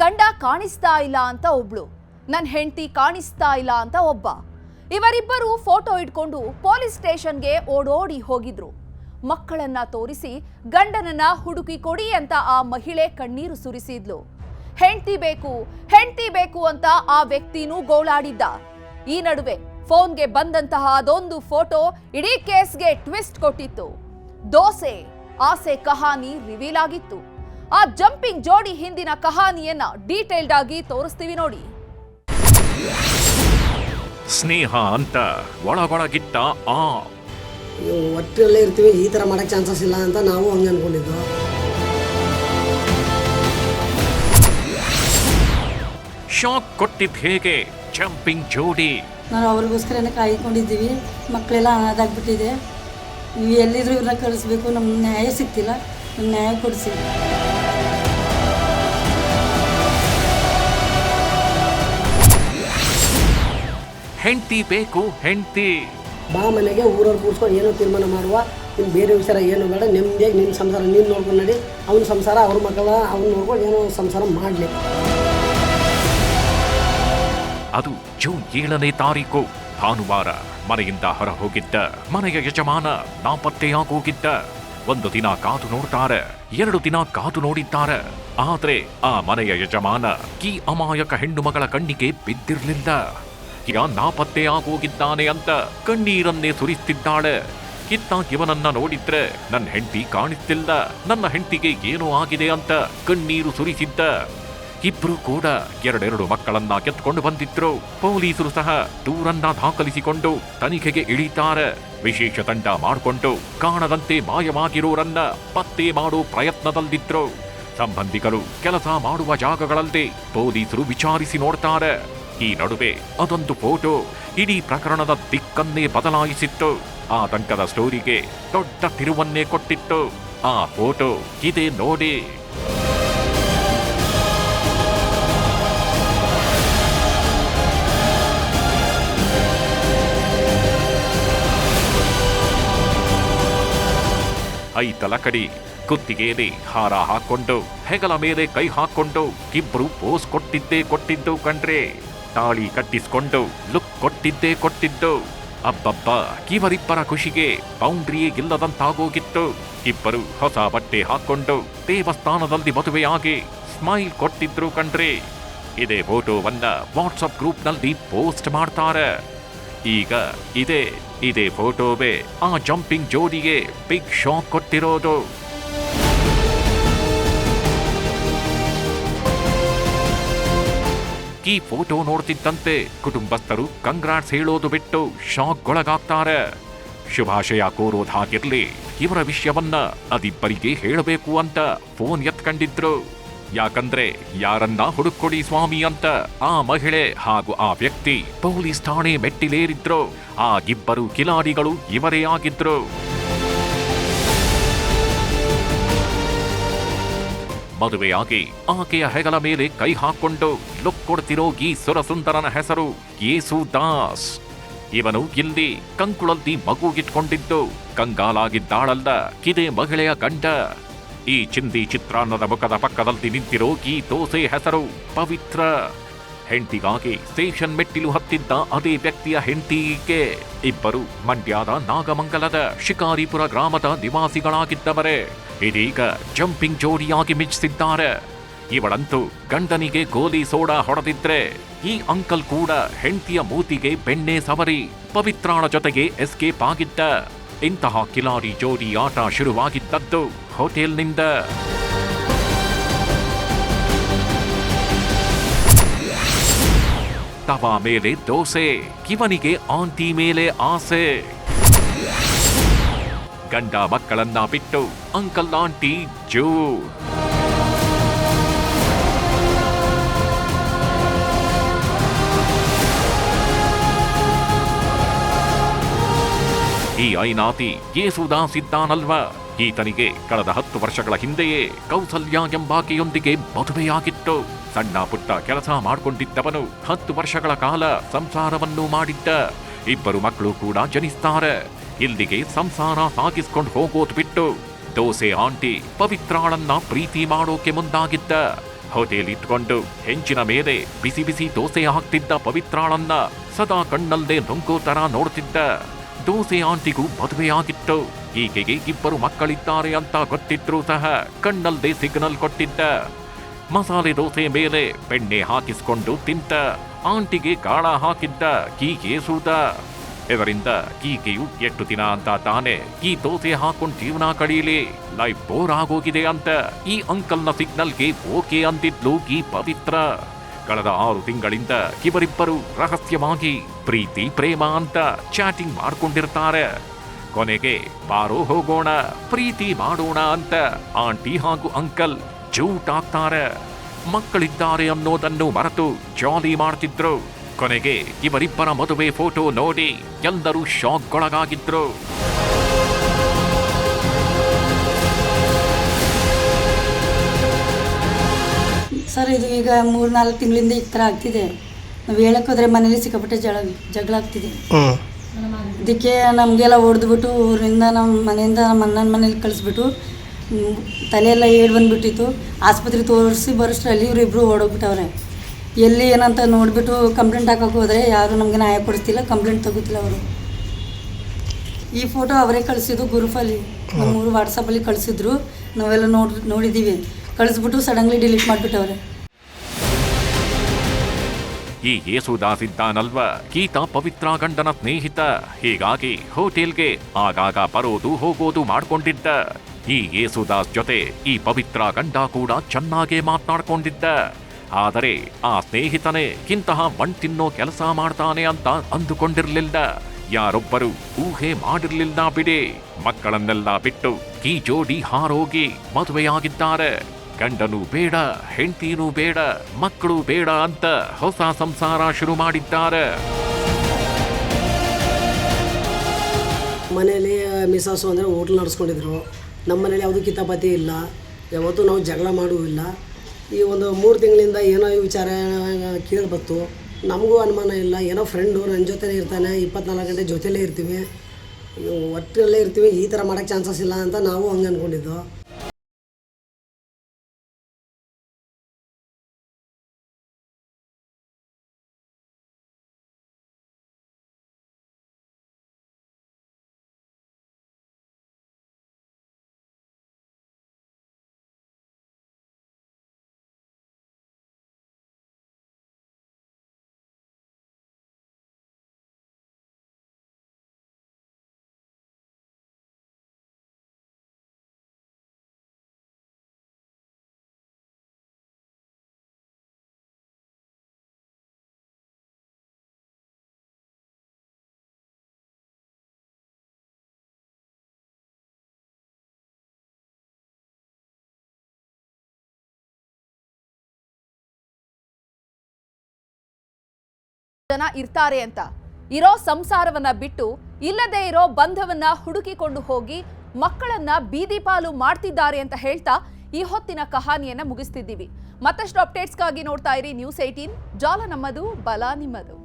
ಗಂಡ ಕಾಣಿಸ್ತಾ ಇಲ್ಲ ಅಂತ ಒಬ್ಳು, ನನ್ನ ಹೆಂಡತಿ ಕಾಣಿಸ್ತಾ ಇಲ್ಲ ಅಂತ ಒಬ್ಬ. ಇವರಿಬ್ಬರು ಫೋಟೋ ಇಟ್ಕೊಂಡು ಪೊಲೀಸ್ ಸ್ಟೇಷನ್ಗೆ ಓಡೋಡಿ ಹೋಗಿದ್ರು. ಮಕ್ಕಳನ್ನ ತೋರಿಸಿ ಗಂಡನನ್ನ ಹುಡುಕಿ ಕೊಡಿ ಅಂತ ಆ ಮಹಿಳೆ ಕಣ್ಣೀರು ಸುರಿಸಿದ್ಲು. ಹೆಂಡತಿ ಬೇಕು ಅಂತ ಆ ವ್ಯಕ್ತಿನೂ ಗೋಳಾಡಿದ್ದ. ಈ ನಡುವೆ ಫೋನ್ಗೆ ಬಂದಂತಹ ಅದೊಂದು ಫೋಟೋ ಇಡೀ ಕೇಸ್ಗೆ ಟ್ವಿಸ್ಟ್ ಕೊಟ್ಟಿತ್ತು. ದೋಸೆ ಆಸೆ ಕಹಾನಿ ರಿವೀಲ್ ಆಗಿತ್ತು. ಆ ಜಂಪಿಂಗ್ ಜೋಡಿ ಹಿಂದಿನ ಕಹಾನಿಯನ್ನ ಡೀಟೇಲ್ಡ್ ಆಗಿ ತೋರಿಸ್ತೀವಿ ನೋಡಿ. ಸ್ನೇಹ ಅಂತ ಒಳಗೊಳಗಿಟ್ಟ ಒಟ್ಟಲ್ಲೇ ಇರ್ತೀವಿ, ಈ ತರ ಮಾಡಕ್ ಚಾನ್ಸಸ್ ಇಲ್ಲ ಅಂತ ನಾವು ಹಂಗೆ ಅನ್ಕೊಂಡಿದ್ದು. ಶಾಕ್ ಕೊಟ್ಟಿದ್ ಹೇಗೆ ಜಂಪಿಂಗ್ ಜೋಡಿ. ನಾವು ಅವ್ರಿಗೋಸ್ಕರನೇ ಕಾಯ್ಕೊಂಡಿದ್ದೀವಿ. ಮಕ್ಕಳೆಲ್ಲ ಅನಾಥಾಗ್ಬಿಟ್ಟಿದೆ. ಎಲ್ಲಿದ್ರು ಇವ್ರನ್ನ ಕಳಿಸ್ಬೇಕು, ನಮ್ಗೆ ನ್ಯಾಯ ಸಿಗ್ತಿಲ್ಲ, ನಮ್ಗೆ ನ್ಯಾಯ ಕೊಡಿಸಿ. ಹೆಂಡತಿ ಬೇಕು, ಹೆಂಡತಿ ಬಾ ಮನೆಗೆ ಊರವ್ರು ಕೂರ್ಸ್ಕೊಂಡು ಏನೋ ತೀರ್ಮಾನ ಮಾಡುವ, ಇನ್ನು ಬೇರೆ ವಿಚಾರ ಏನು ಬೇಡ, ನೆಮ್ಮದಿಯಾಗಿ ನಿನ್ನ ಸಂಸಾರ ನೀನು ನೋಡ್ಕೊಂಡು ನಡಿ, ಅವನ ಸಂಸಾರ ಅವ್ರ ಮಕ್ಕಳ ಅವ್ನು ನೋಡ್ಕೊಂಡು ಏನೋ ಸಂಸಾರ ಮಾಡಲಿ. ಅದು ಜೂನ್ 7ನೇ ತಾರೀಕು ಭಾನುವಾರ. ಮನೆಯಿಂದ ಹೊರ ಹೋಗಿದ್ದ ಮನೆಯ ಯಜಮಾನ ನಾಪತ್ತೆಯಾಗೋಗಿದ್ದ. 1 ದಿನ ಕಾದು ನೋಡ್ತಾರೆ, 2 ದಿನ ಕಾದು ನೋಡಿದ್ದಾರೆ. ಆದ್ರೆ ಆ ಮನೆಯ ಯಜಮಾನ ಈ ಅಮಾಯಕ ಹೆಣ್ಣು ಮಗಳ ಕಣ್ಣಿಗೆ ಬಿದ್ದಿರ್ಲಿಲ್ಲ. ಈಗ ನಾಪತ್ತೆಯಾಗೋಗಿದ್ದಾನೆ ಅಂತ ಕಣ್ಣೀರನ್ನೇ ಸುರಿಸ್ತಿದ್ದಾಳೆ. ಇತ್ತ ಇವನನ್ನ ನೋಡಿದ್ರೆ ನನ್ನ ಹೆಂಡತಿ ಕಾಣಿಸ್ತಿಲ್ಲ, ನನ್ನ ಹೆಂಡತಿಗೆ ಏನೋ ಆಗಿದೆ ಅಂತ ಕಣ್ಣೀರು ಸುರಿಸಿದ್ದ. ಇಬ್ರು ಕೂಡ 2 ಮಕ್ಕಳನ್ನ ಕೆತ್ಕೊಂಡು ಬಂದಿದ್ರು. ಪೊಲೀಸರು ಸಹ ದೂರನ್ನ ದಾಖಲಿಸಿಕೊಂಡು ತನಿಖೆಗೆ ಇಳಿತಾರೆ. ವಿಶೇಷ ತಂಡ ಮಾಡಿಕೊಂಡು ಕಾಣದಂತೆ ಮಾಯವಾಗಿರೋರನ್ನ ಪತ್ತೆ ಮಾಡೋ ಪ್ರಯತ್ನದಲ್ಲಿದ್ರು. ಸಂಬಂಧಿಕರು ಕೆಲಸ ಮಾಡುವ ಜಾಗಗಳಲ್ಲಿ ಪೊಲೀಸರು ವಿಚಾರಿಸಿ ನೋಡ್ತಾರೆ. ಈ ನಡುವೆ ಅದೊಂದು ಫೋಟೋ ಇಡೀ ಪ್ರಕರಣದ ದಿಕ್ಕನ್ನೇ ಬದಲಾಯಿಸಿತ್ತು. ಆತಂಕದ ಸ್ಟೋರಿಗೆ ದೊಡ್ಡ ತಿರುವನ್ನೇ ಕೊಟ್ಟಿತ್ತು. ಆ ಫೋಟೋ ಇದೆ ನೋಡಿ. ಐತಲಕಡಿ ಕುತ್ತಿಗೆಯಲ್ಲಿ ಹಾರ ಹಾಕೊಂಡು ಹೆಗಲ ಮೇಲೆ ಕೈ ಹಾಕೊಂಡು ಇಬ್ರು ಪೋಸ್ ಕೊಟ್ಟಿದ್ದು ಕಣ್ರೆ. ತಾಳಿ ಕಟ್ಟಿಸ್ಕೊಂಡು ಲುಕ್ ಕೊಟ್ಟಿದ್ದು. ಅಬ್ಬಬ್ಬ, ಇವರಿಬ್ಬರ ಖುಷಿಗೆ ಬೌಂಡ್ರಿಯೇ ಇಲ್ಲದಂತಾಗೋಗಿತ್ತು. ಇಬ್ಬರು ಹೊಸ ಬಟ್ಟೆ ಹಾಕೊಂಡು ದೇವಸ್ಥಾನದಲ್ಲಿ ಮದುವೆಯಾಗಿ ಸ್ಮೈಲ್ ಕೊಟ್ಟಿದ್ರು ಕಣ್ರೆ. ಇದೇ ಫೋಟೋವನ್ನ ವಾಟ್ಸಪ್ ಗ್ರೂಪ್ನಲ್ಲಿ ಪೋಸ್ಟ್ ಮಾಡ್ತಾರೆ. ಈಗ ಇದೇ ಫೋಟೋವೇ ಆ ಜಂಪಿಂಗ್ ಜೋಡಿಗೆ ಬಿಗ್ ಶಾಕ್ ಕೊಟ್ಟಿರೋದು. ಈ ಫೋಟೋ ನೋಡ್ತಿದ್ದಂತೆ ಕುಟುಂಬಸ್ಥರು ಕಂಗ್ರಾಟ್ಸ್ ಹೇಳೋದು ಬಿಟ್ಟು ಶಾಕ್ಗೊಳಗಾಗ್ತಾರೆ. ಶುಭಾಶಯ ಕೋರೋದಾಗಿರ್ಲಿ, ಇವರ ವಿಷಯವನ್ನ ಅದಿಬ್ಬರಿಗೆ ಹೇಳಬೇಕು ಅಂತ ಫೋನ್ ಎತ್ಕೊಂಡಿದ್ರು. ಯಾಕಂದ್ರೆ ಯಾರನ್ನ ಹುಡುಕೊಡಿ ಸ್ವಾಮಿ ಅಂತ ಆ ಮಹಿಳೆ ಹಾಗೂ ಆ ವ್ಯಕ್ತಿ ಪೊಲೀಸ್ ಠಾಣೆ ಮೆಟ್ಟಿಲೇರಿದ್ರು. ಆ ಇಬ್ಬರು ಕಿಲಾಡಿಗಳು ಇವರೇ ಆಗಿದ್ರು. ಮದುವೆಯಾಗಿ ಆಕೆಯ ಹೆಗಲ ಮೇಲೆ ಕೈ ಹಾಕೊಂಡು ಲುಕ್ ಕೊಡ್ತಿರೋ ಈ ಸುರಸುಂದರನ ಹೆಸರು ಯೇಸುದಾಸ್. ಇವನು ಇಲ್ಲಿ ಕಂಕುಳಲ್ಲಿ ಮಗುಗಿಟ್ಕೊಂಡಿದ್ದು ಕಂಗಾಲಾಗಿದ್ದಾಳಲ್ಲ, ಇದೇ ಮಹಿಳೆಯ ಗಂಡ. ಈ ಚಿಂದಿ ಚಿತ್ರಾನ್ನದ ಮುಖದ ಪಕ್ಕದಲ್ಲಿ ನಿಂತಿರೋ ಈ ದೋಸೆ ಹೆಸರು ಪವಿತ್ರ. ಹೆಂಡತಿಗಾಗಿ ಸ್ಟೇಷನ್ ಮೆಟ್ಟಿಲು ಹತ್ತಿದ್ದ ಅದೇ ವ್ಯಕ್ತಿಯ ಹೆಂಡತಿಗೆ ಇಬ್ಬರು ಮಂಡ್ಯದ ನಾಗಮಂಗಲದ ಶಿಕಾರಿಪುರ ಗ್ರಾಮದ ನಿವಾಸಿಗಳಾಗಿದ್ದವರೇ ಇದೀಗ ಜಂಪಿಂಗ್ ಜೋಡಿಯಾಗಿ ಮಿಂಚಿಸಿದ್ದಾರೆ. ಇವಳಂತೂ ಗಂಡನಿಗೆ ಗೋಲಿ ಸೋಡಾ ಹೊಡೆದಿದ್ರೆ ಈ ಅಂಕಲ್ ಕೂಡ ಹೆಂಡತಿಯ ಮೂತಿಗೆ ಬೆಣ್ಣೆ ಸವರಿ ಪವಿತ್ರಾಳ ಜೊತೆಗೆ ಎಸ್ಕೇಪ್ ಆಗಿದ್ದ. ಇಂತಹ ಕಿಲಾಡಿ ಜೋಡಿ ಆಟ ಶುರುವಾಗಿದ್ದದ್ದು ಹೋಟೆಲ್ನಿಂದ. ತವಾ ಮೇಲೆ ದೋಸೆ, ಇವನಿಗೆ ಆಂಟಿ ಮೇಲೆ ಆಸೆ. ಗಂಡ ಮಕ್ಕಳನ್ನ ಬಿಟ್ಟು ಅಂಕಲ್ ಆಂಟಿ ಜೋ. ಈ ಐನಾತಿ ಯೇಸುದಾಸ್ ಇದ್ದಾನಲ್ವ, ಈತನಿಗೆ ಕಳೆದ 10 ವರ್ಷಗಳ ಹಿಂದೆಯೇ ಕೌಸಲ್ಯ ಎಂಬಾಕೆಯೊಂದಿಗೆ ಮದುವೆಯಾಗಿತ್ತು. ಸಣ್ಣ ಪುಟ್ಟ ಕೆಲಸ ಮಾಡಿಕೊಂಡಿದ್ದವನು 10 ವರ್ಷಗಳ ಕಾಲ ಸಂಸಾರವನ್ನು ಮಾಡಿದ್ದ. ಇಬ್ಬರು ಮಕ್ಕಳು ಕೂಡ ಜನಿಸ್ತಾರೆ. ಇಲ್ಲಿಗೆ ಸಂಸಾರ ಸಾಗಿಸ್ಕೊಂಡು ಹೋಗೋದು ಬಿಟ್ಟು ದೋಸೆ ಆಂಟಿ ಪವಿತ್ರಾಳನ್ನ ಪ್ರೀತಿ ಮಾಡೋಕೆ ಮುಂದಾಗಿದ್ದ. ಹೋಟೆಲ್ ಇಟ್ಕೊಂಡು ಹೆಂಚಿನ ಮೇಲೆ ಬಿಸಿ ಬಿಸಿ ದೋಸೆ ಹಾಕ್ತಿದ್ದ ಪವಿತ್ರಾಳನ್ನ ಸದಾ ಕಣ್ಣಲ್ಲದೆ ನುಂಗೋ ತರ ನೋಡ್ತಿದ್ದ. ದೋಸೆ ಆಂಟಿಗೂ ಮದುವೆಯಾಗಿತ್ತು. ಈಕೆಗೆ 2 ಮಕ್ಕಳಿದ್ದಾರೆ ಅಂತ ಗೊತ್ತಿದ್ರೂ ಸಹ ಕಣ್ಣಲ್ಲದೆ ಸಿಗ್ನಲ್ ಕೊಟ್ಟಿದ್ದ. ಮಸಾಲೆ ದೋಸೆ ಮೇಲೆ ಬೆಣ್ಣೆ ಹಾಕಿಸ್ಕೊಂಡು ತಿಂತ ಆಂಟಿಗೆ ಗಾಳ ಹಾಕಿದ್ದ ಯೇಸುದ. ಇದರಿಂದ ಈಕೆಯು ಎಷ್ಟು ದಿನ ಅಂತ ತಾನೆ ಈ ದೋಸೆ ಹಾಕೊಂಡು ಜೀವನ ಕಳೀಲಿ, ಲೈಫ್ ಬೋರ್ ಆಗೋಗಿದೆ ಅಂತ ಈ ಅಂಕಲ್ನ ಸಿಗ್ನಲ್ಗೆ ಓಕೆ ಅಂತಿದ್ಲು ಈ ಪವಿತ್ರ. ಕಳೆದ 6 ತಿಂಗಳಿಂದ ಇವರಿಬ್ಬರು ರಹಸ್ಯವಾಗಿ ಪ್ರೀತಿ ಪ್ರೇಮ ಅಂತ ಚಾಟಿಂಗ್ ಮಾಡ್ಕೊಂಡಿರ್ತಾರೆ. ಕೊನೆಗೆ ಬಾರೋ ಹೋಗೋಣ ಪ್ರೀತಿ ಮಾಡೋಣ ಅಂತ ಆಂಟಿ ಹಾಗೂ ಅಂಕಲ್ ಜೂಟ್ ಆಗ್ತಾರೆ. ಮಕ್ಕಳಿದ್ದಾರೆ ಅನ್ನೋದನ್ನು ಮರೆತು ಜಾಲಿ ಮಾಡ್ತಿದ್ರು. ಕೊನೆಗೆ ಇವರಿಬ್ಬರ ಮದುವೆ ಫೋಟೋ ನೋಡಿ ಎಲ್ಲರೂ ಶಾಕ್ಗೊಳಗಾಗಿದ್ರು. ಸರ್ ಇದು ಈಗ 3-4 ತಿಂಗಳಿಂದ ಈ ಥರ ಆಗ್ತಿದೆ. ನಾವು ಹೇಳಕ್ಕೋದ್ರೆ ಮನೇಲಿ ಸಿಕ್ಕಾಪಟ್ಟೆ ಜಗಳ ಆಗ್ತಿದೆ. ಅದಕ್ಕೆ ನಮಗೆಲ್ಲ ಹೊಡೆದ್ಬಿಟ್ಟು ಊರಿಂದ ನಮ್ಮ ಮನೆಯಿಂದ ನಮ್ಮ ಅಣ್ಣನ ಮನೇಲಿ ಕಳಿಸ್ಬಿಟ್ಟು ತಲೆಯೆಲ್ಲ ಏಡ್ ಬಂದುಬಿಟ್ಟಿತ್ತು. ಆಸ್ಪತ್ರೆ ತೋರಿಸಿ ಬರೋಷ್ಟರಲ್ಲಿ ಇವರಿಬ್ಬರು ಓಡೋಗ್ಬಿಟ್ಟವ್ರೆ. ಎಲ್ಲಿ ಏನಂತ ನೋಡಿಬಿಟ್ಟು ಕಂಪ್ಲೇಂಟ್ ಹಾಕೋಕೆ ಹೋದರೆ ಯಾರು ನಮಗೆ ನ್ಯಾಯ ಕೊಡಿಸ್ತಿಲ್ಲ, ಕಂಪ್ಲೇಂಟ್ ತಗೋತಿಲ್ಲ ಅವರು. ಈ ಫೋಟೋ ಅವರೇ ಕಳಿಸಿದ್ದು ಗ್ರೂಪಲ್ಲಿ, ನಮ್ಮೂರು ವಾಟ್ಸಪ್ಪಲ್ಲಿ ಕಳಿಸಿದ್ರು. ನಾವೆಲ್ಲ ನೋಡಿದ್ದೀವಿ. ಕಳಿಸ್ಬಿಟ್ಟು ಸಡನ್ಲಿ ಡಿಲೀಟ್ ಮಾಡಿಬಿಟ್ಟವ್ರೆ. ಈ ಯೇಸುದಾಸ್ ಇದ್ದಾನಲ್ವಾ, ಈತ ಪವಿತ್ರ ಗಂಡನ ಸ್ನೇಹಿತ. ಹೀಗಾಗಿ ಹೋಟೆಲ್ಗೆ ಆಗಾಗ ಬರೋದು ಹೋಗೋದು ಮಾಡ್ಕೊಂಡಿದ್ದ. ಈ ಯೇಸುದಾಸ್ ಜೊತೆ ಈ ಪವಿತ್ರ ಗಂಡ ಕೂಡ ಚೆನ್ನಾಗೇ ಮಾತನಾಡ್ಕೊಂಡಿದ್ದ. ಆದರೆ ಆ ಸ್ನೇಹಿತನೇ ಇಂತಹ ಮಣ್ ತಿನ್ನೋ ಕೆಲಸ ಮಾಡ್ತಾನೆ ಅಂತ ಅಂದುಕೊಂಡಿರ್ಲಿಲ್ಲ. ಯಾರೊಬ್ಬರು ಊಹೆ ಮಾಡಿರ್ಲಿಲ್ಲ ಬಿಡಿ. ಮಕ್ಕಳನ್ನೆಲ್ಲ ಬಿಟ್ಟು ಈ ಜೋಡಿ ಹಾರೋಗಿ ಮದುವೆಯಾಗಿದ್ದಾರೆ. ಗಂಡನೂ ಬೇಡ, ಹೆಂಡತಿನೂ ಬೇಡ, ಮಕ್ಕಳು ಬೇಡ ಅಂತ ಹೊಸ ಸಂಸಾರ ಶುರು ಮಾಡಿದ್ದಾರೆ. ಮನೆಯಲ್ಲಿ ಮಿಸಸ್ಸು ಅಂದರೆ ಹೋಟ್ಲ್ ನಡೆಸ್ಕೊಂಡಿದ್ರು. ನಮ್ಮ ಮನೇಲಿ ಯಾವುದೂ ಕಿತಾಪತಿ ಇಲ್ಲ, ಯಾವತ್ತೂ ನಾವು ಜಗಳ ಮಾಡುವಿಲ್ಲ. ಈ ಒಂದು 3 ತಿಂಗಳಿಂದ ಏನೋ ವಿಚಾರ ಕೇಳಿಬತ್ತು. ನಮಗೂ ಅನುಮಾನ ಇಲ್ಲ, ಏನೋ ಫ್ರೆಂಡು ನನ್ನ ಜೊತೆನೇ ಇರ್ತಾನೆ, 24 ಗಂಟೆ ಜೊತೆಲೇ ಇರ್ತೀವಿ, ಒಟ್ಟಲ್ಲೇ ಇರ್ತೀವಿ, ಈ ಥರ ಮಾಡೋಕ್ಕೆ ಚಾನ್ಸಸ್ ಇಲ್ಲ ಅಂತ ನಾವು ಹಂಗೆ ಅಂದ್ಕೊಂಡಿದ್ದು. ಜನ ಇರ್ತಾರೆ ಅಂತ ಇರೋ ಸಂಸಾರವನ್ನ ಬಿಟ್ಟು ಇಲ್ಲದೆ ಇರೋ ಬಂಧವನ್ನ ಹುಡುಕಿಕೊಂಡು ಹೋಗಿ ಮಕ್ಕಳನ್ನ ಬೀದಿ ಪಾಲು ಮಾಡ್ತಿದ್ದಾರೆ ಅಂತ ಹೇಳ್ತಾ ಈ ಹೊತ್ತಿನ ಕಹಾನಿಯನ್ನ ಮುಗಿಸ್ತಿದ್ದೀವಿ. ಮತ್ತಷ್ಟು ಅಪ್ಡೇಟ್ಸ್ಗಾಗಿ ನೋಡ್ತಾ ಇರಿ ನ್ಯೂಸ್ 18. ಜಾಲ ನಮ್ಮದು, ಬಲ ನಿಮ್ಮದು.